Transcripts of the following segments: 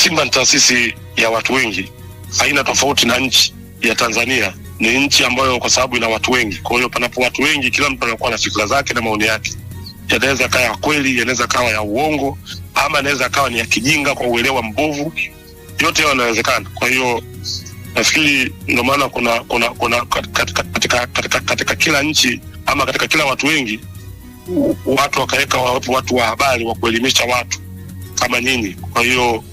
Simba ni taasisi ya watu wengi, haina tofauti na nchi ya Tanzania. Ni nchi ambayo kwa sababu ina watu wengi, kwa hiyo panapo watu wengi, kila mtu anakuwa na fikra zake na maoni yake. Yanaweza kawa ya kweli, yanaweza kawa ya uongo, ama yanaweza kawa ni ya kijinga kwa uelewa mbovu. Yote hayo yanawezekana. Kwa hiyo nafikiri ndio maana kuna katika kila nchi ama katika kila watu wengi, watu wakaweka watu wa habari wa kuelimisha watu kama nyinyi. Kwa hiyo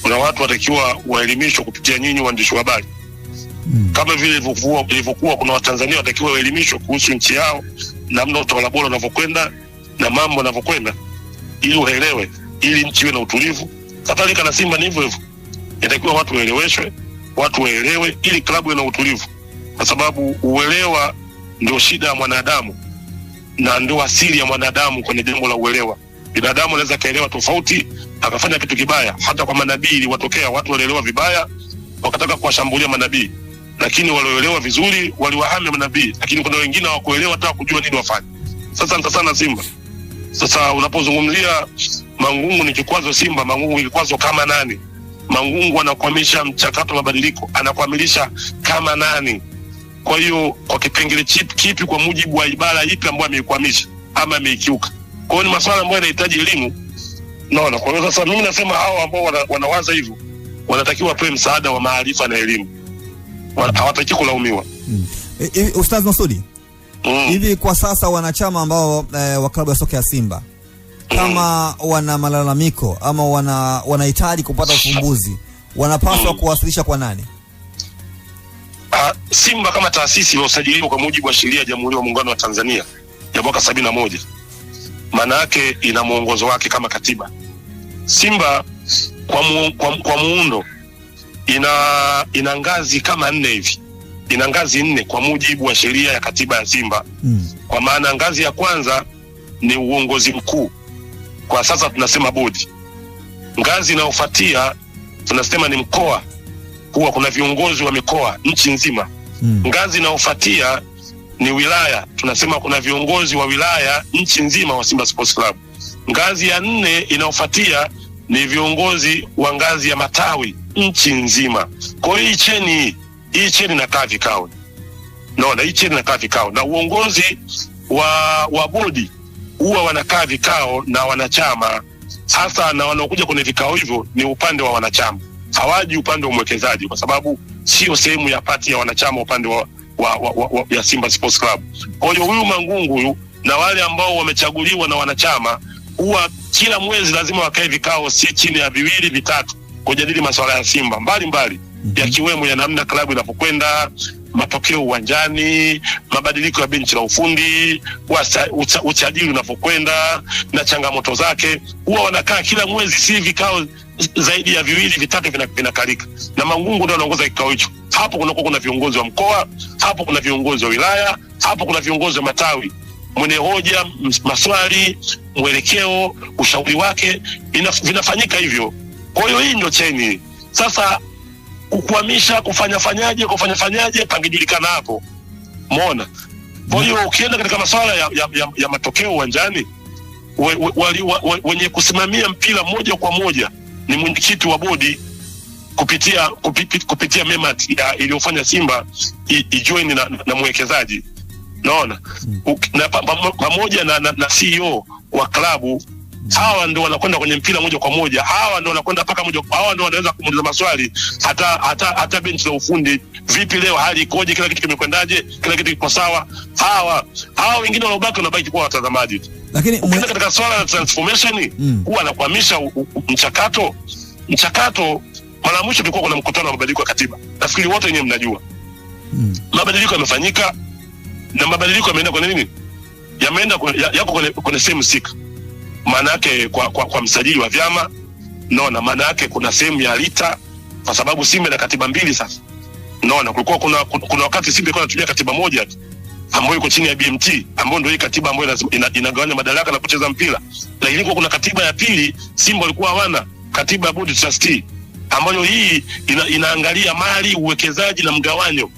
kuna watu watakiwa waelimishwe kupitia nyinyi waandishi wa habari. Kama vile ilivyokuwa kuna Watanzania watakiwa waelimishwe kuhusu nchi yao, namna utawala bora unavyokwenda na mambo yanavyokwenda, ili uelewe, ili nchi iwe na utulivu. Kadhalika na Simba ni hivyo hivyo. Inatakiwa watu waeleweshwe, watu waelewe, ili klabu iwe na utulivu, kwa sababu uelewa ndio shida ya mwanadamu na ndio asili ya mwanadamu kwenye jambo la uelewa. Binadamu anaweza kaelewa tofauti akafanya kitu kibaya. Hata kwa manabii iliwatokea watu walielewa vibaya wakataka kuwashambulia manabii, lakini walioelewa vizuri waliwahami manabii. Lakini kuna wengine hawakuelewa hata kujua nini wafanye. Sasa sana Simba. Sasa unapozungumzia Mangungu ni kikwazo Simba, Mangungu ni kikwazo kama nani? Mangungu anakwamisha mchakato wa mabadiliko, anakwamisha kama nani? Kwa hiyo kwa kipengele kipi kwa mujibu wa ibara ipi ambayo ameikwamisha ama ameikiuka? Kwa hiyo ni masuala ambayo yanahitaji elimu. Naona kwa hiyo sasa mimi nasema hao ambao wanawaza hivyo wanatakiwa wapewe msaada wa maarifa na elimu. Hawataki kulaumiwa. Ustaz Masudi, hivi kwa sasa wanachama ambao wa klabu ya soka ya Simba kama wana malalamiko ama wanahitaji kupata ufumbuzi, wanapaswa kuwasilisha kwa nani? Simba kama taasisi iliyosajiliwa kwa mujibu wa sheria ya Jamhuri ya Muungano wa Tanzania ya mwaka 71, maana yake ina muongozo wake kama katiba. Simba kwa muundo ina ngazi kama 4 hivi. Ina ngazi 4 kwa mujibu wa sheria ya katiba ya Simba. Kwa maana ngazi ya kwanza ni uongozi mkuu. Kwa sasa tunasema bodi. Ngazi inayofuatia tunasema ni mkoa. Huwa kuna viongozi wa mikoa nchi nzima. Ngazi inayofuatia ni wilaya. Tunasema kuna viongozi wa wilaya nchi nzima wa Simba Sports Club. Ngazi ya 4 inayofuatia ni viongozi wa ngazi ya matawi nchi nzima. Kwa hiyo hii cheni inakaa vikao. Naona hii cheni inakaa vikao, na uongozi wa bodi huwa wanakaa vikao na wanachama. Sasa na wanaokuja kwenye vikao hivyo ni upande wa wanachama. Hawaji upande wa mwekezaji, kwa sababu sio sehemu ya pati ya wanachama upande ya Simba Sports Club. Kwa hiyo huyu Mangungu huyu na wale ambao wamechaguliwa na wanachama huwa kila mwezi lazima wakae vikao si chini ya 2 vitatu kujadili masuala ya Simba mbalimbali, yakiwemo ya namna klabu inapokwenda, matokeo uwanjani, mabadiliko ya benchi la ufundi, uchajili unapokwenda na changamoto zake. Huwa wanakaa kila mwezi, si vikao zaidi ya 2 vitatu vinakalika, na Mangungu ndio anaongoza kikao hicho. Hapo kuna viongozi wa mkoa, hapo kuna viongozi wa wilaya, hapo kuna viongozi wa matawi. Mwenye hoja, maswali, mwelekeo, ushauri wake vinafanyika hivyo. Kwa hiyo hii ndio cheni. Sasa kukwamisha kufanyafanyaje pangejulikana hapo. Umeona? Kwa hiyo ukienda katika masuala ya matokeo uwanjani, wenye kusimamia mpira moja kwa moja ni mwenyekiti wa bodi kupitia memat iliyofanya Simba ijoin na mwekezaji. Naona na pamoja na CEO wa klabu. Hawa ndio wanakwenda kwenye mpira moja kwa moja. Hawa ndio wanakwenda paka moja. Hawa ndio wanaweza kumuuliza maswali hata benchi la ufundi, vipi leo hali ikoje, kila kitu kimekwendaje, kila kitu kiko sawa. Hawa wengine wanabaki kwa watazamaji. Lakini katika swala la transformation huwa anakwamisha mchakato. Mara mwisho tulikuwa kuna mkutano wa mabadiliko ya katiba. Nafikiri wote wenyewe mnajua. Mabadiliko yamefanyika, na mabadiliko yameenda kwa nini? Yako kwenye sehemu sika. Maana yake kwa msajili wa vyama, naona maana yake kuna sehemu ya lita, kwa sababu Simba na katiba 2 sasa. Naona kulikuwa kuna wakati Simba ilikuwa inatumia katiba moja tu ambayo iko chini ya BMT, ambayo ndio hii katiba ambayo inagawanya madaraka na kucheza mpira. Lakini ilikuwa kuna katiba ya pili, Simba walikuwa hawana katiba ya board trustee, ambayo hii inaangalia mali, uwekezaji na mgawanyo,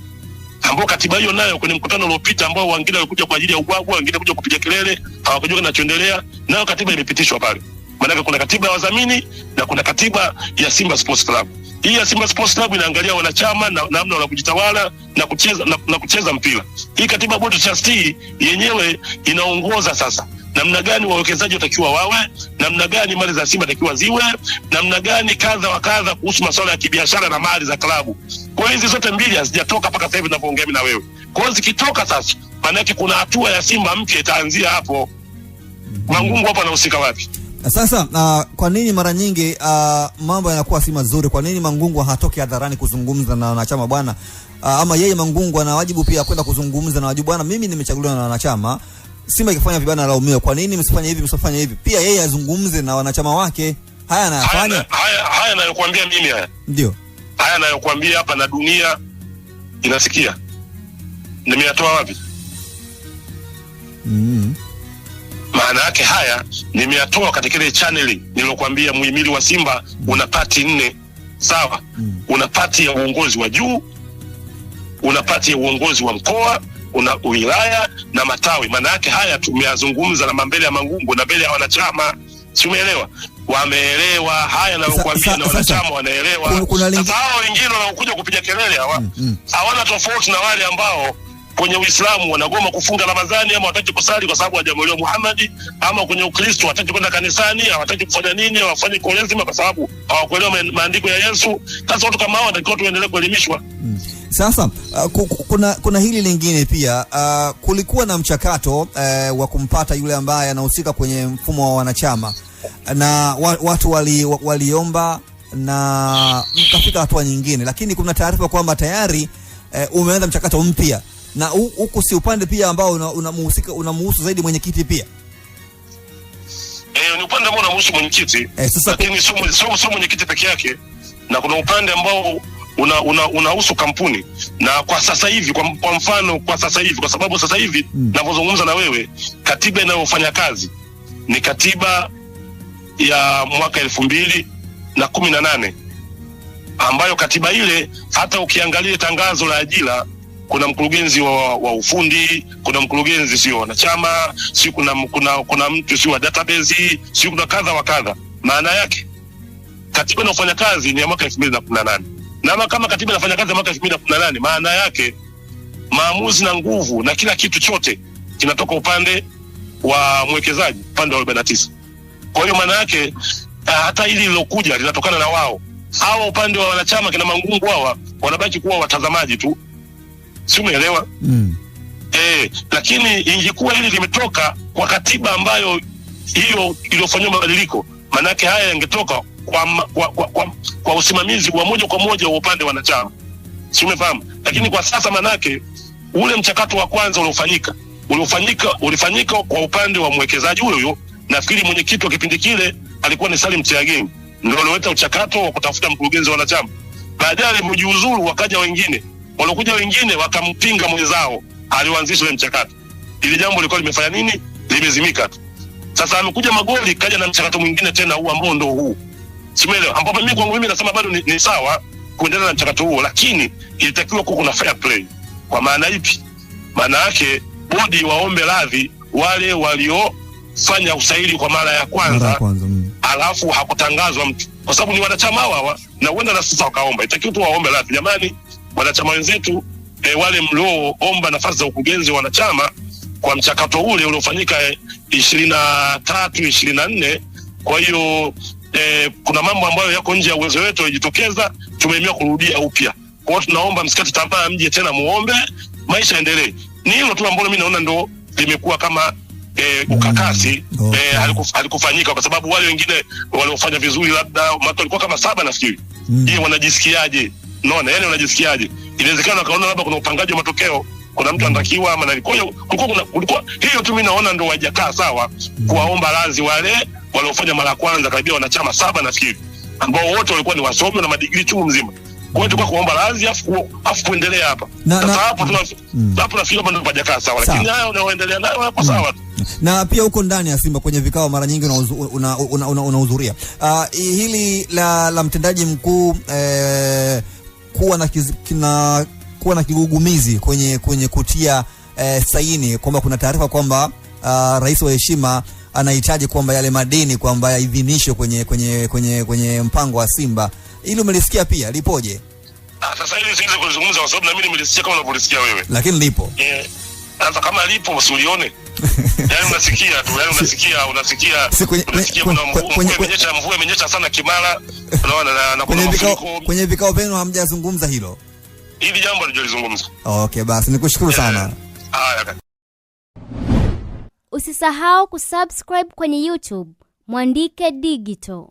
ambao katiba hiyo nayo kwenye mkutano uliopita ambao wengine walikuja kwa ajili ya ubwabwa, wengine kuja kupiga kelele, hawakujua kinachoendelea, nayo katiba imepitishwa pale. Maana kuna katiba ya wadhamini na kuna katiba ya Simba Sports Club. Hii ya Simba Sports Club inaangalia wanachama na namna wanakujitawala na kucheza mpira. Hii katiba board of trustee yenyewe inaongoza sasa namna gani wawekezaji watakiwa wawe, namna gani mali za Simba takiwa ziwe, namna gani kadha wa kadha kuhusu masuala ya kibiashara na mali za klabu. Kwa hiyo hizi zote mbili hazijatoka mpaka sasa hivi ninapoongea mimi na wewe. Kwa hiyo zikitoka sasa, maana yake kuna hatua ya Simba mpya itaanzia hapo. Mangungu hapa anahusika wapi? Sasa kwa nini mara nyingi mambo yanakuwa si mazuri? Kwa nini Mangungu hatoki hadharani kuzungumza na wanachama bwana? Ama yeye Mangungu ana wajibu pia kwenda kuzungumza na wajibu bwana, mimi nimechaguliwa na wanachama, Simba ikifanya vibaya na laumiwa. Kwa nini msifanye hivi, msifanye hivi? Pia yeye azungumze na wanachama wake. Haya anayafanya. Haya nayokuambia mimi haya. Ndio. Haya nayokuambia hapa na dunia inasikia. Nimeyatoa wapi? Maana yake haya nimeyatoa katika ile channel nilokuambia. Muhimili wa Simba una pati 4. Sawa? Una pati ya uongozi wa juu, una pati ya uongozi wa mkoa, una wilaya na matawi. Maana yake haya tumeyazungumza na mbele ya Mangungu na mbele ya wanachama. Si umeelewa? Wameelewa haya na kuambia na wanachama wanaelewa. Sasa hao wengine wanaokuja kupiga kelele hawana tofauti na wale ambao kwenye Uislamu wanagoma kufunga Ramadhani ama wataki kusali kwa sababu hajamuelewa Muhammad, ama kwenye Ukristo wataki kwenda kanisani, hawataki kufanya nini, hawafanye kolezima kwa sababu hawakuelewa maandiko ya Yesu. Sasa watu kama hao wanatakiwa tuendelee kuelimishwa. Sasa kuna hili lingine pia, kulikuwa na mchakato wa kumpata yule ambaye anahusika kwenye mfumo wa wanachama, na watu waliomba na mkafika hatua nyingine, lakini kuna taarifa kwamba tayari umeanza mchakato mpya, na huku si upande pia ambao unamuhusu zaidi mwenyekiti pia. Ni upande ambao unamuhusu mwenyekiti, lakini sio mwenyekiti peke yake, na kuna upande ambao unahusu kampuni. Na kwa sasa hivi kwa mfano kwa sasa hivi, kwa sababu sasa hivi ninavyozungumza na wewe, katiba inayofanya kazi ni katiba ya mwaka 2018, ambayo katiba ile hata ukiangalia tangazo la ajira kuna mkurugenzi wa ufundi, kuna mkurugenzi sio wanachama, si kuna mtu sio wa database, si kuna kadha wa kadha. Maana yake katiba inayofanya kazi ni ya mwaka 2018. Na kama katiba inafanya kazi ya mwaka 2018, maana yake maamuzi na nguvu na kila kitu chote kinatoka upande wa mwekezaji, upande wa 49. Kwa hiyo maana yake hata hili lilokuja linatokana na wao. Hawa upande wa wanachama kina Mangungu hawa wanabaki kuwa watazamaji tu. Si umeelewa? Lakini ingekuwa hili limetoka kwa katiba ambayo hiyo iliyofanywa mabadiliko, maana yake haya yangetoka kwa usimamizi wa moja kwa moja wa upande wa wanachama. Si umefahamu? Lakini kwa sasa maana yake ule mchakato wa kwanza ulifanyika kwa upande wa mwekezaji huyo. Nafikiri mwenyekiti wa kipindi kile alikuwa ni Salim Tiageni, ndio alileta mchakato wa kutafuta mkurugenzi wa wanachama. Baadaye alipojiuzuru wakaja wengine, walokuja wengine wakampinga mwenzao alianzisha ile mchakato. Ile jambo lilikuwa limefanya nini? Limezimika. Sasa amekuja Magoli kaja na mchakato mwingine tena huu ambao ndio huu. Simeelewa. Ambapo mimi kwangu mimi nasema bado ni sawa kuendelea na mchakato huo, lakini ilitakiwa kuwa kuna fair play. Kwa maana ipi? Maana yake bodi waombe radhi wale waliofanya usaili kwa mara ya kwanza, alafu hakutangazwa mtu. Kwa sababu ni wanachama hawa na huenda na sasa wakaomba. Itakiwa tu waombe radhi. Jamani, wanachama wenzetu wale mlioomba nafasi za ukurugenzi wa wanachama kwa mchakato ule uliofanyika 23-24, kwa hiyo kuna mambo ambayo yako nje ya uwezo wetu yajitokeza, tumeamua kurudia upya. Kwa hiyo tunaomba msikate tamaa, mje tena muombe, maisha endelee. Ni hilo tu ambalo mimi naona ndo limekuwa kama ukakasi halikufanyika, kwa sababu wale wengine waliofanya vizuri labda walikuwa kama 7 nafikiri. Wanajisikiaje? Unaona, yani wanajisikiaje? Inawezekana kaona labda kuna upangaji wa matokeo, kuna mtu anatakiwa ama na kwa hiyo kulikuwa hiyo tu. Mimi naona ndio hajakaa sawa kuwaomba radhi wale waliofanya mara ya kwanza, karibia wanachama 7 nafikiri, ambao wote walikuwa ni wasomi na madigrii chungu mzima. Kwa hiyo tulikuwa kuomba radhi afu kuendelea hapa. Sasa hapo nafikiri bado hajakaa sawa, lakini haya unaoendelea nayo hapo sawa. Na pia huko ndani ya Simba kwenye vikao mara nyingi unahudhuria hili la mtendaji mkuu kuwa na kigugumizi kwenye kutia saini kwamba kuna taarifa kwamba rais wa heshima anahitaji kwamba yale madeni kwamba yaidhinishwe kwenye mpango wa Simba. Ili umelisikia pia lipoje? Sasa hivi siwezi kuzungumza kwa sababu na mimi nimelisikia kama unavyolisikia wewe. Lakini lipo. Sasa kama lipo usiulione. Yaani unasikia tu, yaani unasikia kuna mvua imenyesha sana Kimara. Unaona na kuna kwenye vikao vyenu hamjazungumza hilo. Hili jambo alijalizungumza. Okay, basi nikushukuru sana. Haya. Usisahau kusubscribe kwenye YouTube Mwandike Digital.